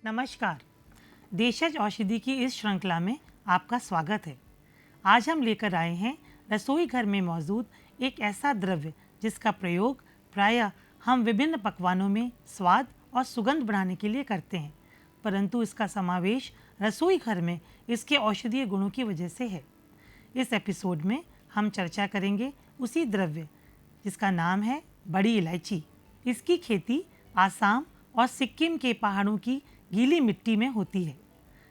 नमस्कार। देशज औषधि की इस श्रृंखला में आपका स्वागत है। आज हम लेकर आए हैं रसोई घर में मौजूद एक ऐसा द्रव्य जिसका प्रयोग प्रायः हम विभिन्न पकवानों में स्वाद और सुगंध बढ़ाने के लिए करते हैं, परंतु इसका समावेश रसोई घर में इसके औषधीय गुणों की वजह से है। इस एपिसोड में हम चर्चा करेंगे उसी द्रव्य जिसका नाम है बड़ी इलायची। इसकी खेती आसाम और सिक्किम के पहाड़ों की गीली मिट्टी में होती है।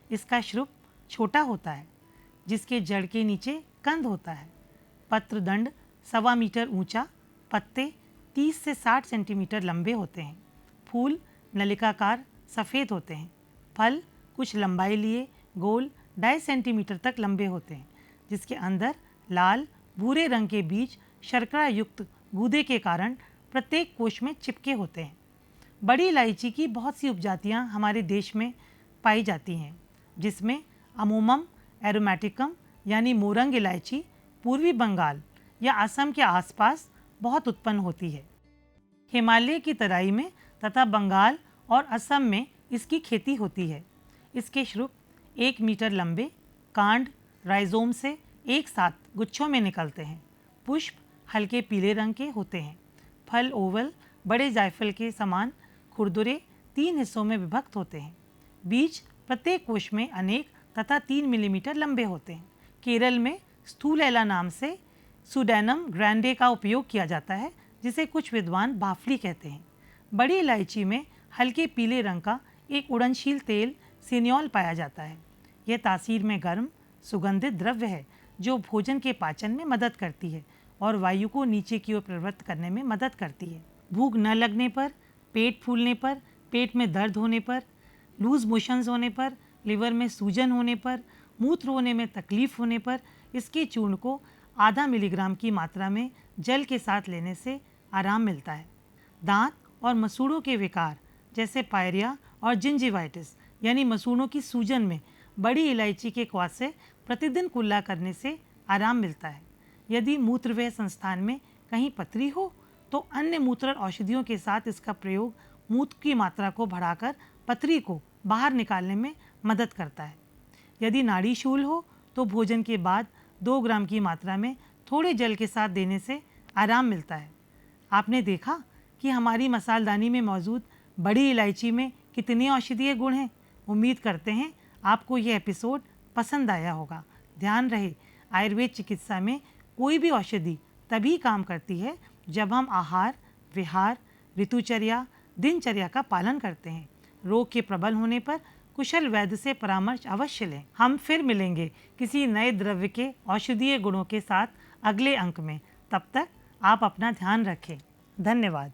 इसका श्रुप छोटा होता है, जिसके जड़ के नीचे कंद होता है। पत्र दंड 1.25 मीटर ऊंचा, पत्ते 30 से 60 सेंटीमीटर लंबे होते हैं। फूल नलिकाकार सफ़ेद होते हैं। फल कुछ लंबाई लिए गोल 2.5 सेंटीमीटर तक लंबे होते हैं, जिसके अंदर लाल भूरे रंग के बीज शर्करा युक्त गूदे के कारण प्रत्येक कोश में चिपके होते हैं। बड़ी इलायची की बहुत सी उपजातियां हमारे देश में पाई जाती हैं, जिसमें अमोमम एरोमेटिकम यानी मोरंग इलायची पूर्वी बंगाल या असम के आसपास बहुत उत्पन्न होती है। हिमालय की तराई में तथा बंगाल और असम में इसकी खेती होती है। इसके श्रुप 1 मीटर लंबे, कांड राइजोम से एक साथ गुच्छों में निकलते हैं। पुष्प हल्के पीले रंग के होते हैं। फल ओवल बड़े जायफल के समान खुरदुरे 3 हिस्सों में विभक्त होते हैं। बीज प्रत्येक कोश में अनेक तथा 3 मिलीमीटर लंबे होते हैं। केरल में स्थूलैला नाम से सुडैनम ग्रैंडे का उपयोग किया जाता है, जिसे कुछ विद्वान बाफली कहते हैं। बड़ी इलायची में हल्के पीले रंग का एक उड़नशील तेल सिनियोल पाया जाता है। यह तासीर में गर्म सुगंधित द्रव्य है जो भोजन के पाचन में मदद करती है और वायु को नीचे की ओर प्रवृत्त करने में मदद करती है। भूख न लगने पर, पेट फूलने पर, पेट में दर्द होने पर, लूज मोशंस होने पर, लिवर में सूजन होने पर, मूत्र होने में तकलीफ होने पर इसके चूर्ण को आधा मिलीग्राम की मात्रा में जल के साथ लेने से आराम मिलता है। दांत और मसूड़ों के विकार जैसे पायरिया और जिंजिवाइटिस यानी मसूड़ों की सूजन में बड़ी इलायची के क्वाथ से प्रतिदिन कुल्ला करने से आराम मिलता है। यदि मूत्रव्यय संस्थान में कहीं पथरी हो तो अन्य मूत्र औषधियों के साथ इसका प्रयोग मूत्र की मात्रा को बढ़ाकर पथरी को बाहर निकालने में मदद करता है। यदि नाड़ी शूल हो तो भोजन के बाद 2 ग्राम की मात्रा में थोड़े जल के साथ देने से आराम मिलता है। आपने देखा कि हमारी मसालदानी में मौजूद बड़ी इलायची में कितने औषधीय गुण हैं। उम्मीद करते हैं आपको यह एपिसोड पसंद आया होगा। ध्यान रहे, आयुर्वेद चिकित्सा में कोई भी औषधि तभी काम करती है जब हम आहार, विहार, ऋतुचर्या, दिनचर्या का पालन करते हैं। रोग के प्रबल होने पर कुशल वैद्य से परामर्श अवश्य लें। हम फिर मिलेंगे किसी नए द्रव्य के औषधीय गुणों के साथ अगले अंक में। तब तक आप अपना ध्यान रखें। धन्यवाद।